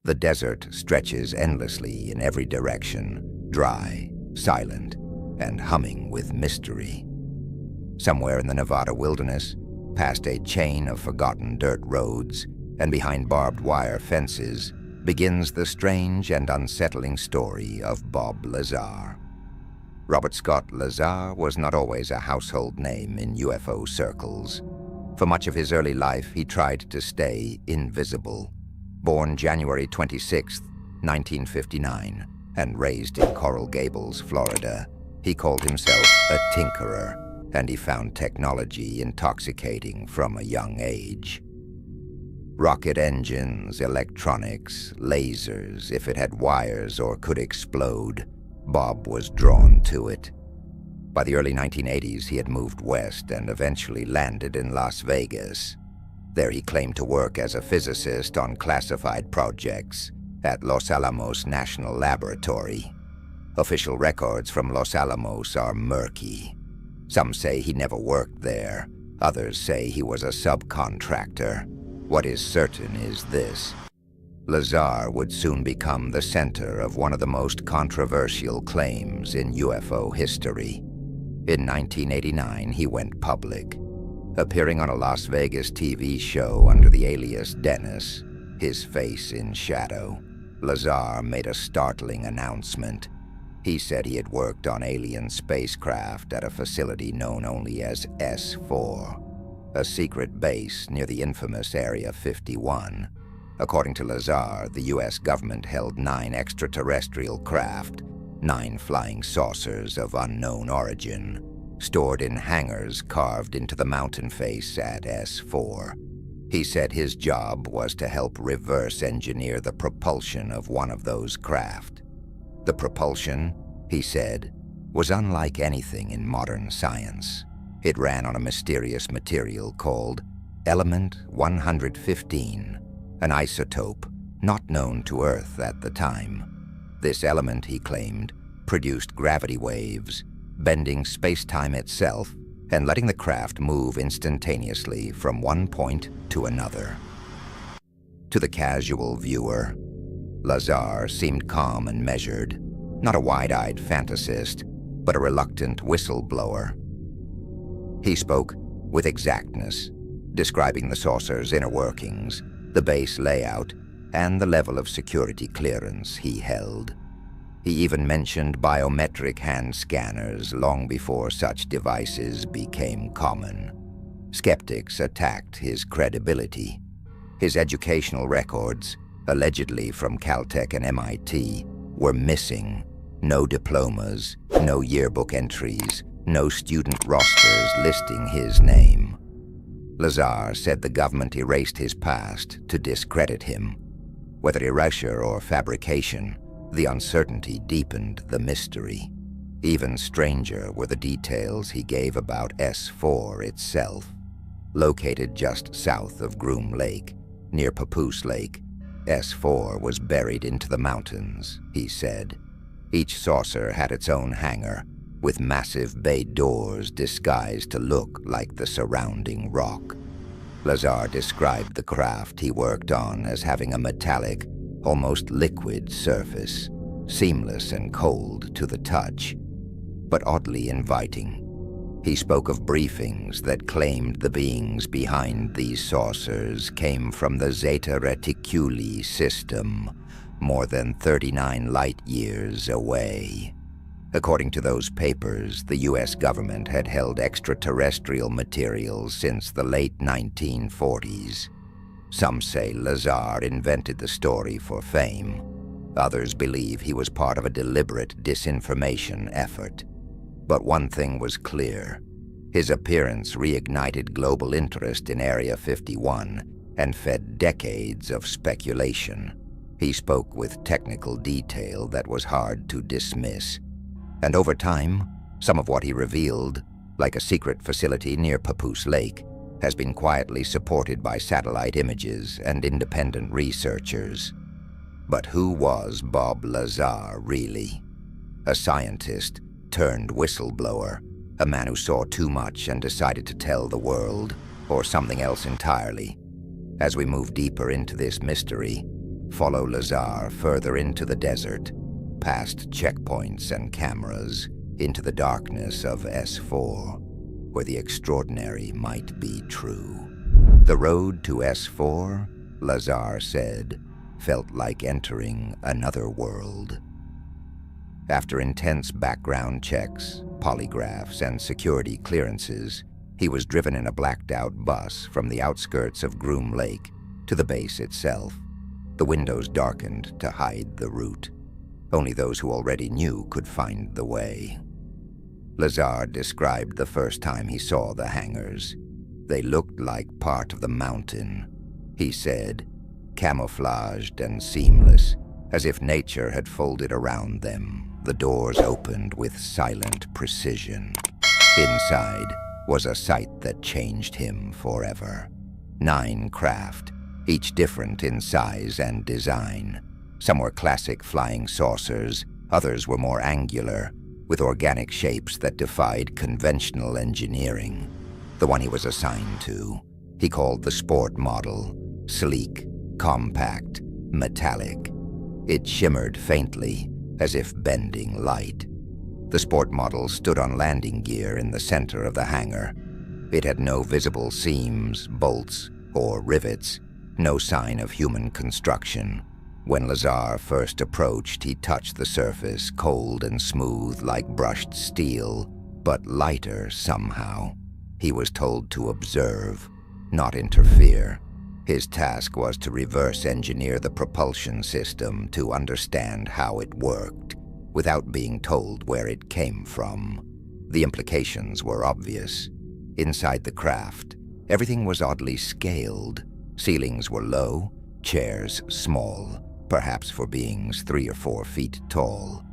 The desert stretches endlessly in every direction, dry, silent, and humming with mystery. Somewhere in the Nevada wilderness, past a chain of forgotten dirt roads and behind barbed wire fences, begins the strange and unsettling story of Bob Lazar. Robert Scott Lazar was not always a household name in UFO circles. For much of his early life, he tried to stay invisible. Born January 26, 1959, and raised in Coral Gables, Florida, he called himself a tinkerer, and he found technology intoxicating from a young age. Rocket engines, electronics, lasers, if it had wires or could explode, Bob was drawn to it. By the early 1980s, he had moved west and eventually landed in Las Vegas. There he claimed to work as a physicist on classified projects at Los Alamos National Laboratory. Official records from Los Alamos are murky. Some say he never worked there. Others say he was a subcontractor. What is certain is this: Lazar would soon become the center of one of the most controversial claims in UFO history. In 1989, he went public, appearing on a Las Vegas TV show under the alias Dennis, his face in shadow. Lazar made a startling announcement. He said he had worked on alien spacecraft at a facility known only as S4, a secret base near the infamous Area 51. According to Lazar, the U.S. government held 9 extraterrestrial craft, 9 flying saucers of unknown origin, stored in hangars carved into the mountain face at S4. He said his job was to help reverse engineer the propulsion of one of those craft. The propulsion, he said, was unlike anything in modern science. It ran on a mysterious material called Element 115, an isotope not known to Earth at the time. This element, he claimed, produced gravity waves, bending space-time itself and letting the craft move instantaneously from one point to another. To the casual viewer, Lazar seemed calm and measured, not a wide-eyed fantasist, but a reluctant whistleblower. He spoke with exactness, describing the saucer's inner workings, the base layout, and the level of security clearance he held. He even mentioned biometric hand scanners long before such devices became common. Skeptics attacked his credibility. His educational records, allegedly from Caltech and MIT, were missing. No diplomas, no yearbook entries, no student rosters listing his name. Lazar said the government erased his past to discredit him. Whether erasure or fabrication, the uncertainty deepened the mystery. Even stranger were the details he gave about S4 itself. Located just south of Groom Lake, near Papoose Lake, S4 was buried into the mountains, he said. Each saucer had its own hangar, with massive bay doors disguised to look like the surrounding rock. Lazar described the craft he worked on as having a metallic, almost liquid surface, seamless and cold to the touch, but oddly inviting. He spoke of briefings that claimed the beings behind these saucers came from the Zeta Reticuli system, more than 39 light-years away. According to those papers, the U.S. government had held extraterrestrial materials since the late 1940s. Some say Lazar invented the story for fame. Others believe he was part of a deliberate disinformation effort. But one thing was clear. His appearance reignited global interest in Area 51 and fed decades of speculation. He spoke with technical detail that was hard to dismiss. And over time, some of what he revealed, like a secret facility near Papoose Lake, has been quietly supported by satellite images and independent researchers. But who was Bob Lazar really? A scientist turned whistleblower, a man who saw too much and decided to tell the world, or something else entirely? As we move deeper into this mystery, follow Lazar further into the desert, past checkpoints and cameras, into the darkness of S4, where the extraordinary might be true. The road to S4, Lazar said, felt like entering another world. After intense background checks, polygraphs, and security clearances, he was driven in a blacked-out bus from the outskirts of Groom Lake to the base itself. The windows darkened to hide the route. Only those who already knew could find the way. Lazar described the first time he saw the hangars. They looked like part of the mountain, he said, camouflaged and seamless, as if nature had folded around them. The doors opened with silent precision. Inside was a sight that changed him forever. 9 craft, each different in size and design. Some were classic flying saucers, others were more angular, with organic shapes that defied conventional engineering. The one he was assigned to, he called the sport model, sleek, compact, metallic. It shimmered faintly, as if bending light. The sport model stood on landing gear in the center of the hangar. It had no visible seams, bolts, or rivets, no sign of human construction. When Lazar first approached, he touched the surface, cold and smooth like brushed steel, but lighter somehow. He was told to observe, not interfere. His task was to reverse engineer the propulsion system to understand how it worked, without being told where it came from. The implications were obvious. Inside the craft, everything was oddly scaled. Ceilings were low, chairs small, perhaps for beings 3 or 4 feet tall.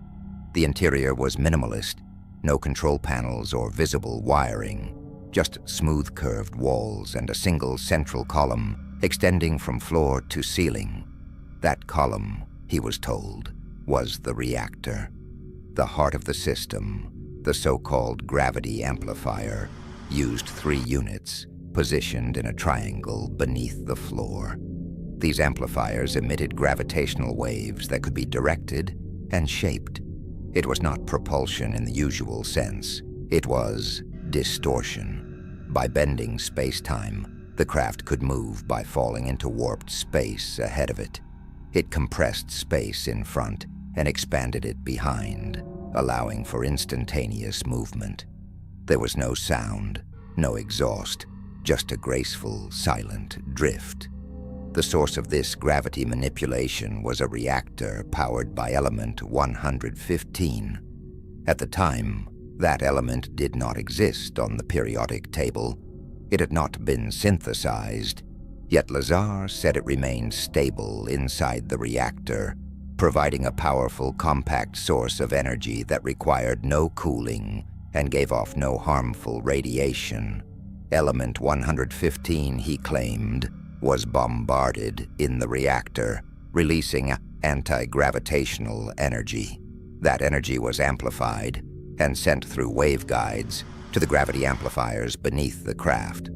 The interior was minimalist, no control panels or visible wiring, just smooth curved walls and a single central column extending from floor to ceiling. That column, he was told, was the reactor. The heart of the system, the so-called gravity amplifier, used 3 units, positioned in a triangle beneath the floor. These amplifiers emitted gravitational waves that could be directed and shaped. It was not propulsion in the usual sense. It was distortion. By bending space-time, the craft could move by falling into warped space ahead of it. It compressed space in front and expanded it behind, allowing for instantaneous movement. There was no sound, no exhaust, just a graceful, silent drift. The source of this gravity manipulation was a reactor powered by element 115. At the time, that element did not exist on the periodic table. It had not been synthesized, yet Lazar said it remained stable inside the reactor, providing a powerful, compact source of energy that required no cooling and gave off no harmful radiation. Element 115, he claimed, was bombarded in the reactor, releasing anti-gravitational energy. That energy was amplified and sent through waveguides to the gravity amplifiers beneath the craft.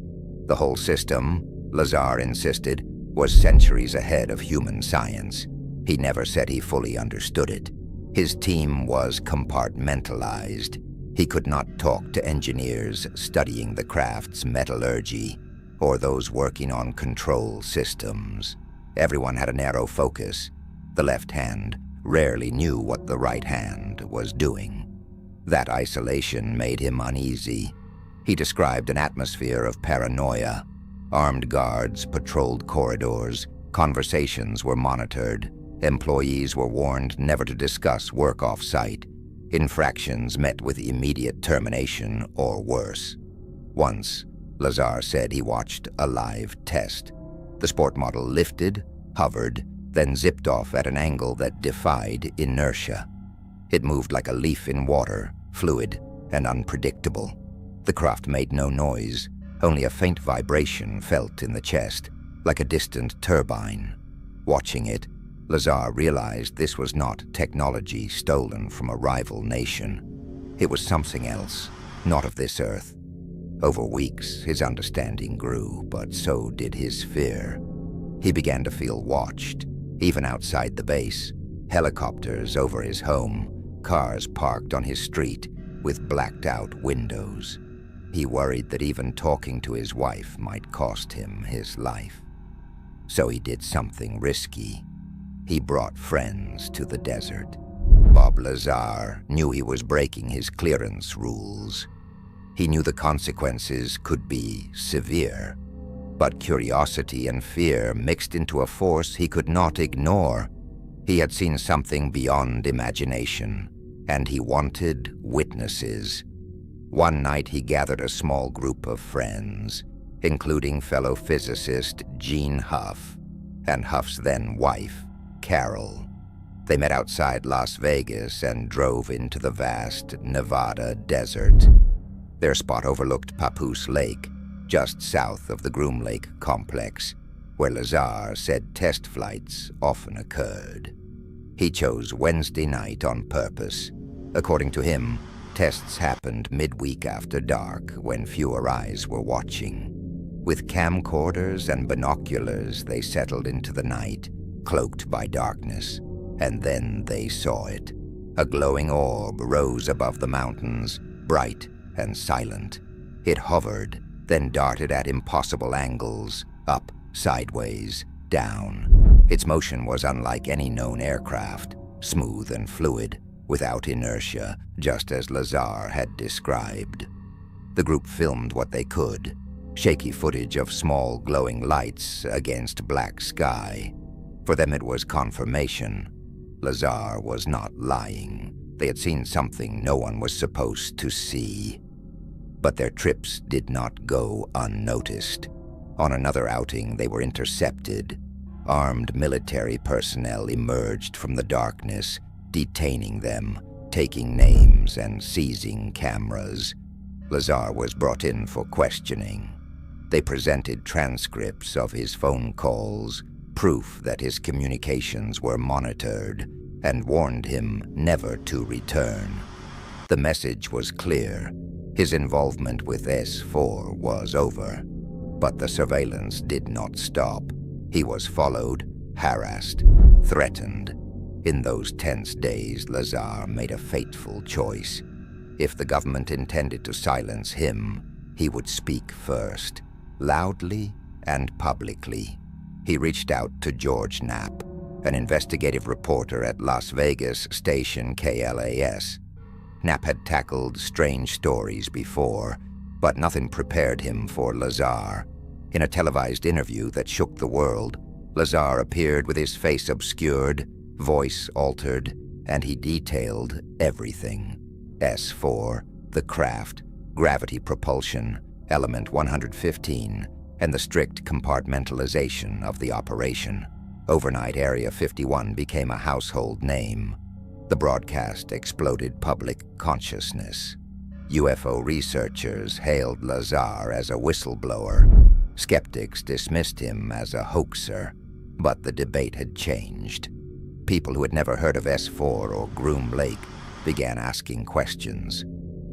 The whole system, Lazar insisted, was centuries ahead of human science. He never said he fully understood it. His team was compartmentalized. He could not talk to engineers studying the craft's metallurgy or those working on control systems. Everyone had a narrow focus. The left hand rarely knew what the right hand was doing. That isolation made him uneasy. He described an atmosphere of paranoia. Armed guards patrolled corridors, conversations were monitored, employees were warned never to discuss work off-site. Infractions met with immediate termination or worse. Once, Lazar said he watched a live test. The sport model lifted, hovered, then zipped off at an angle that defied inertia. It moved like a leaf in water, fluid and unpredictable. The craft made no noise, only a faint vibration felt in the chest, like a distant turbine. Watching it, Lazar realized this was not technology stolen from a rival nation. It was something else, not of this earth. Over weeks, his understanding grew, but so did his fear. He began to feel watched. Even outside the base, helicopters over his home, cars parked on his street with blacked-out windows. He worried that even talking to his wife might cost him his life. So he did something risky. He brought friends to the desert. Bob Lazar knew he was breaking his clearance rules. He knew the consequences could be severe, but curiosity and fear mixed into a force he could not ignore. He had seen something beyond imagination, and he wanted witnesses. One night he gathered a small group of friends, including fellow physicist Gene Huff and Huff's then wife, Carol. They met outside Las Vegas and drove into the vast Nevada desert. Their spot overlooked Papoose Lake, just south of the Groom Lake complex, where Lazar said test flights often occurred. He chose Wednesday night on purpose. According to him, tests happened midweek after dark when fewer eyes were watching. With camcorders and binoculars, they settled into the night, cloaked by darkness, and then they saw it. A glowing orb rose above the mountains, bright and silent. It hovered, then darted at impossible angles, up, sideways, down. Its motion was unlike any known aircraft, smooth and fluid, without inertia, just as Lazar had described. The group filmed what they could, shaky footage of small glowing lights against black sky. For them it was confirmation. Lazar was not lying. They had seen something no one was supposed to see. But their trips did not go unnoticed. On another outing, they were intercepted. Armed military personnel emerged from the darkness, detaining them, taking names and seizing cameras. Lazar was brought in for questioning. They presented transcripts of his phone calls, proof that his communications were monitored, and warned him never to return. The message was clear. His involvement with S4 was over. But the surveillance did not stop. He was followed, harassed, threatened. In those tense days, Lazar made a fateful choice. If the government intended to silence him, he would speak first, loudly and publicly. He reached out to George Knapp, an investigative reporter at Las Vegas station KLAS. Knapp had tackled strange stories before, but nothing prepared him for Lazar. In a televised interview that shook the world, Lazar appeared with his face obscured, voice altered, and he detailed everything. S4, the craft, gravity propulsion, element 115, and the strict compartmentalization of the operation. Overnight, Area 51 became a household name. The broadcast exploded public consciousness. UFO researchers hailed Lazar as a whistleblower. Skeptics dismissed him as a hoaxer. But the debate had changed. People who had never heard of S4 or Groom Lake began asking questions.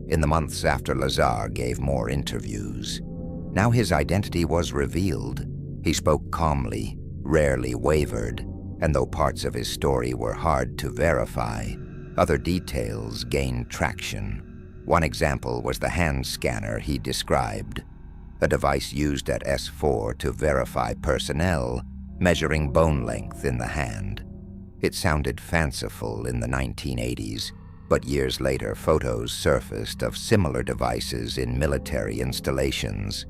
In the months after Lazar gave more interviews, now his identity was revealed. He spoke calmly, rarely wavered, and though parts of his story were hard to verify, other details gained traction. One example was the hand scanner he described, a device used at S4 to verify personnel, measuring bone length in the hand. It sounded fanciful in the 1980s, but years later photos surfaced of similar devices in military installations.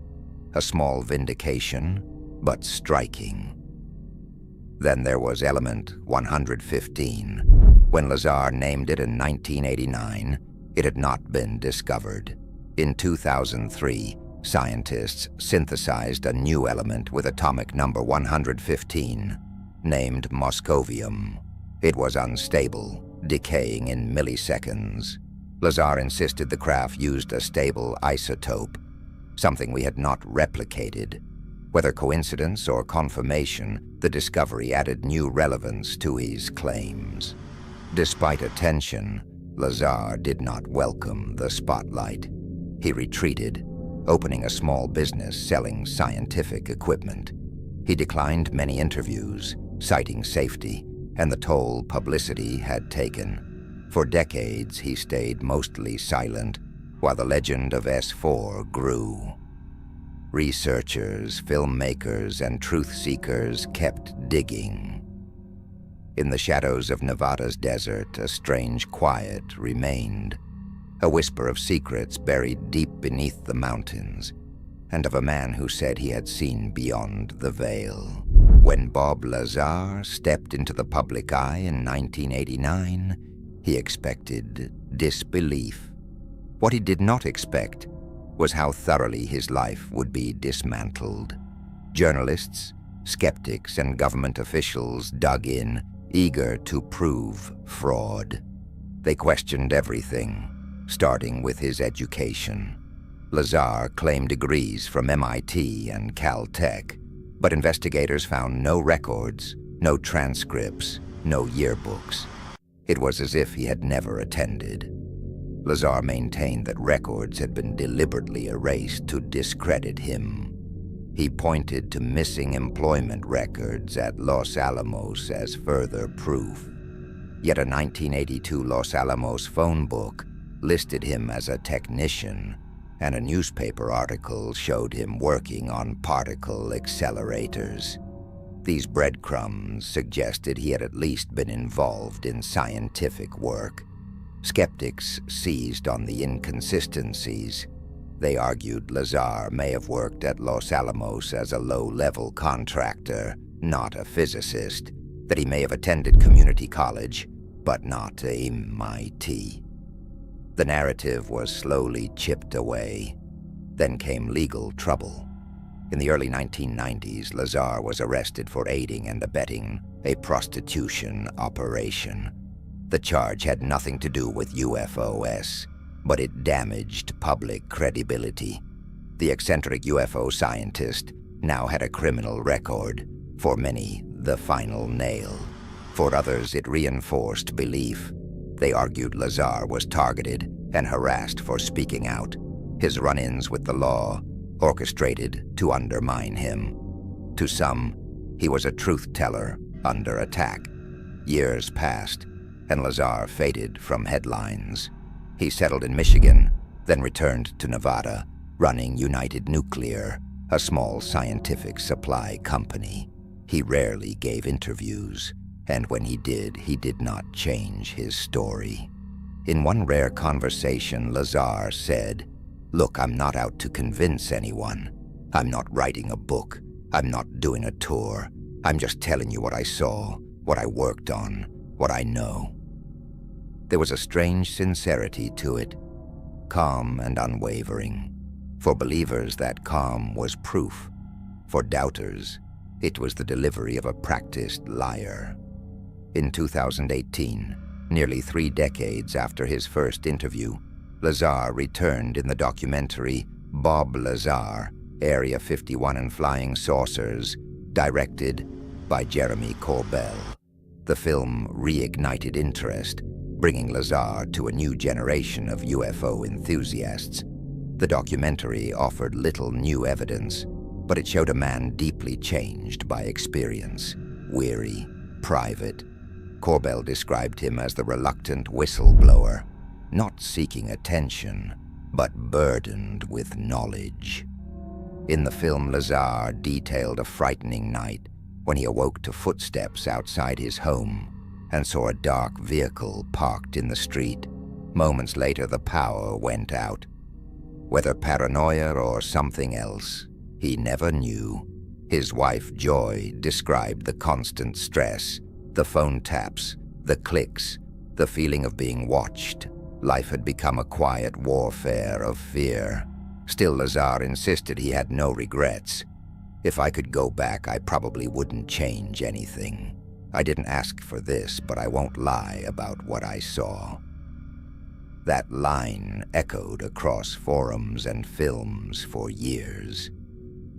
A small vindication, but striking. Then there was element 115. When Lazar named it in 1989, it had not been discovered. In 2003, scientists synthesized a new element with atomic number 115, named Moscovium. It was unstable, decaying in milliseconds. Lazar insisted the craft used a stable isotope, something we had not replicated. Whether coincidence or confirmation, the discovery added new relevance to his claims. Despite attention, Lazar did not welcome the spotlight. He retreated, opening a small business selling scientific equipment. He declined many interviews, citing safety and the toll publicity had taken. For decades, he stayed mostly silent, while the legend of S4 grew. Researchers, filmmakers, and truth-seekers kept digging. In the shadows of Nevada's desert, a strange quiet remained, a whisper of secrets buried deep beneath the mountains, and of a man who said he had seen beyond the veil. When Bob Lazar stepped into the public eye in 1989, he expected disbelief. What he did not expect was how thoroughly his life would be dismantled. Journalists, skeptics, and government officials dug in, eager to prove fraud. They questioned everything, starting with his education. Lazar claimed degrees from MIT and Caltech, but investigators found no records, no transcripts, no yearbooks. It was as if he had never attended. Lazar maintained that records had been deliberately erased to discredit him. He pointed to missing employment records at Los Alamos as further proof. Yet a 1982 Los Alamos phone book listed him as a technician, and a newspaper article showed him working on particle accelerators. These breadcrumbs suggested he had at least been involved in scientific work. Skeptics seized on the inconsistencies. They argued Lazar may have worked at Los Alamos as a low-level contractor, not a physicist, that he may have attended community college, but not MIT. The narrative was slowly chipped away. Then came legal trouble. In the early 1990s, Lazar was arrested for aiding and abetting a prostitution operation. The charge had nothing to do with UFOs, but it damaged public credibility. The eccentric UFO scientist now had a criminal record, for many the final nail. For others, it reinforced belief. They argued Lazar was targeted and harassed for speaking out, his run-ins with the law orchestrated to undermine him. To some, he was a truth-teller under attack. Years passed, and Lazar faded from headlines. He settled in Michigan, then returned to Nevada, running United Nuclear, a small scientific supply company. He rarely gave interviews, and when he did not change his story. In one rare conversation, Lazar said, "Look, I'm not out to convince anyone. I'm not writing a book. I'm not doing a tour. I'm just telling you what I saw, what I worked on, what I know." There was a strange sincerity to it, calm and unwavering. For believers, that calm was proof. For doubters, it was the delivery of a practiced liar. In 2018, nearly 3 decades after his first interview, Lazar returned in the documentary Bob Lazar, Area 51 and Flying Saucers, directed by Jeremy Corbell. The film reignited interest, bringing Lazar to a new generation of UFO enthusiasts. The documentary offered little new evidence, but it showed a man deeply changed by experience, weary, private. Corbell described him as the reluctant whistleblower, not seeking attention, but burdened with knowledge. In the film, Lazar detailed a frightening night when he awoke to footsteps outside his home and saw a dark vehicle parked in the street. Moments later, the power went out. Whether paranoia or something else, he never knew. His wife, Joy, described the constant stress, the phone taps, the clicks, the feeling of being watched. Life had become a quiet warfare of fear. Still, Lazar insisted he had no regrets. "If I could go back, I probably wouldn't change anything. I didn't ask for this, but I won't lie about what I saw." That line echoed across forums and films for years.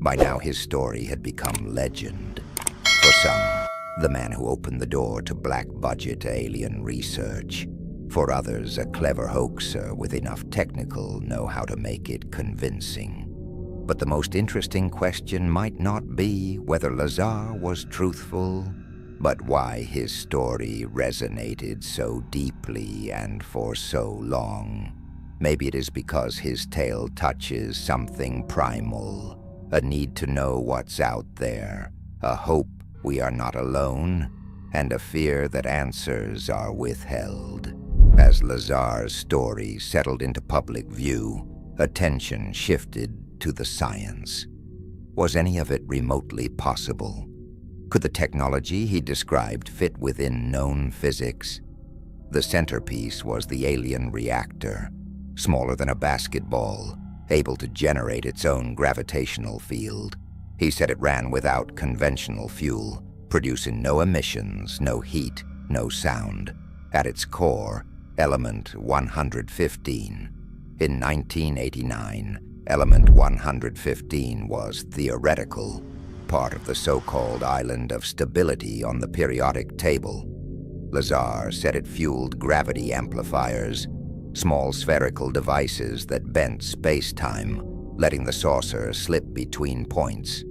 By now, his story had become legend. For some, the man who opened the door to black-budget alien research. For others, a clever hoaxer with enough technical know-how to make it convincing. But the most interesting question might not be whether Lazar was truthful, but why his story resonated so deeply and for so long. Maybe it is because his tale touches something primal, a need to know what's out there, a hope we are not alone, and a fear that answers are withheld. As Lazar's story settled into public view, attention shifted to the science. Was any of it remotely possible? Could the technology he described fit within known physics? The centerpiece was the alien reactor, smaller than a basketball, able to generate its own gravitational field. He said it ran without conventional fuel, producing no emissions, no heat, no sound. At its core, element 115. In 1989, element 115 was theoretical, part of the so-called island of stability on the periodic table. Lazar said it fueled gravity amplifiers, small spherical devices that bent space-time, letting the saucer slip between points.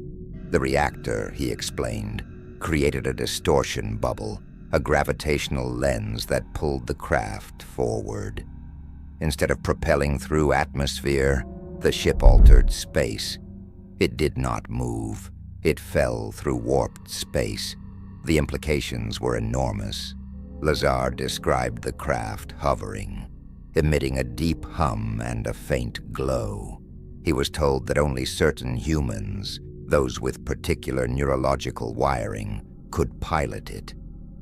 The reactor, he explained, created a distortion bubble, a gravitational lens that pulled the craft forward. Instead of propelling through atmosphere, the ship altered space. It did not move. It fell through warped space. The implications were enormous. Lazar described the craft hovering, emitting a deep hum and a faint glow. He was told that only certain humans, those with particular neurological wiring, could pilot it.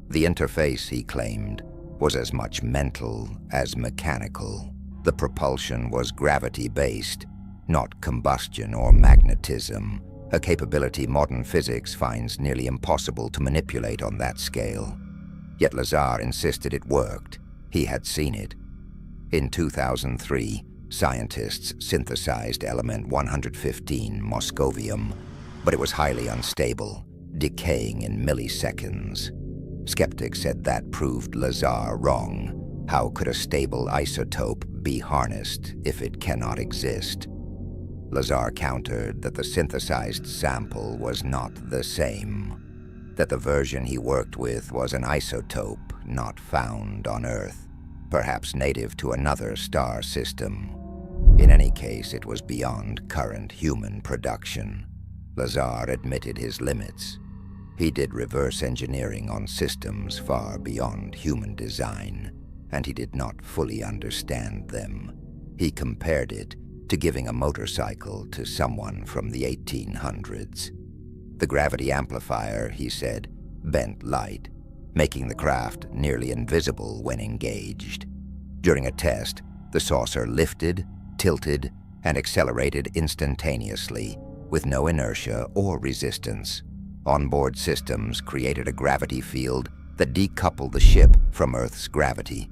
The interface, he claimed, was as much mental as mechanical. The propulsion was gravity-based, not combustion or magnetism, a capability modern physics finds nearly impossible to manipulate on that scale. Yet Lazar insisted it worked. He had seen it. In 2003, scientists synthesized element 115, Moscovium, but it was highly unstable, decaying in milliseconds. Skeptics said that proved Lazar wrong. How could a stable isotope be harnessed if it cannot exist? Lazar countered that the synthesized sample was not the same, that the version he worked with was an isotope not found on Earth, perhaps native to another star system. In any case, it was beyond current human production. Lazar admitted his limits. He did reverse engineering on systems far beyond human design, and he did not fully understand them. He compared it to giving a motorcycle to someone from the 1800s. The gravity amplifier, he said, bent light, making the craft nearly invisible when engaged. During a test, the saucer lifted, tilted, and accelerated instantaneously, with no inertia or resistance. Onboard systems created a gravity field that decoupled the ship from Earth's gravity.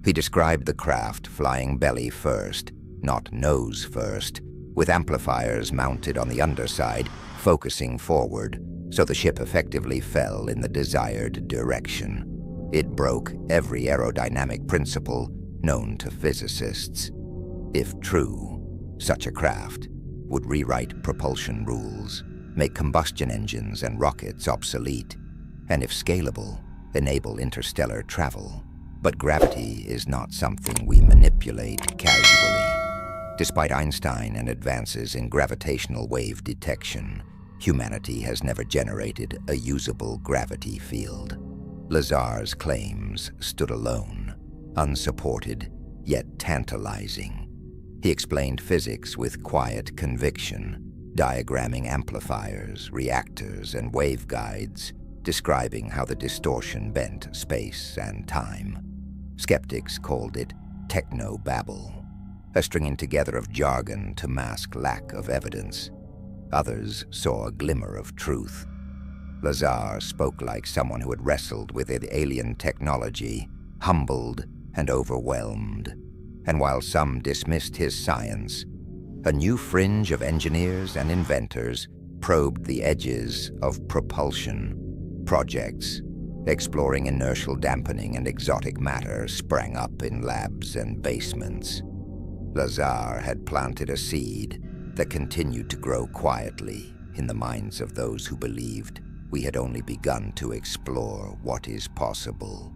He described the craft flying belly first, not nose first, with amplifiers mounted on the underside, focusing forward, so the ship effectively fell in the desired direction. It broke every aerodynamic principle known to physicists. If true, such a craft would rewrite propulsion rules, make combustion engines and rockets obsolete, and if scalable, enable interstellar travel. But gravity is not something we manipulate casually. Despite Einstein and advances in gravitational wave detection, humanity has never generated a usable gravity field. Lazar's claims stood alone, unsupported, yet tantalizing. He explained physics with quiet conviction, diagramming amplifiers, reactors, and waveguides, describing how the distortion bent space and time. Skeptics called it techno-babble, a stringing together of jargon to mask lack of evidence. Others saw a glimmer of truth. Lazar spoke like someone who had wrestled with alien technology, humbled and overwhelmed. And while some dismissed his science, a new fringe of engineers and inventors probed the edges of propulsion. Projects exploring inertial dampening and exotic matter sprang up in labs and basements. Lazar had planted a seed that continued to grow quietly in the minds of those who believed we had only begun to explore what is possible.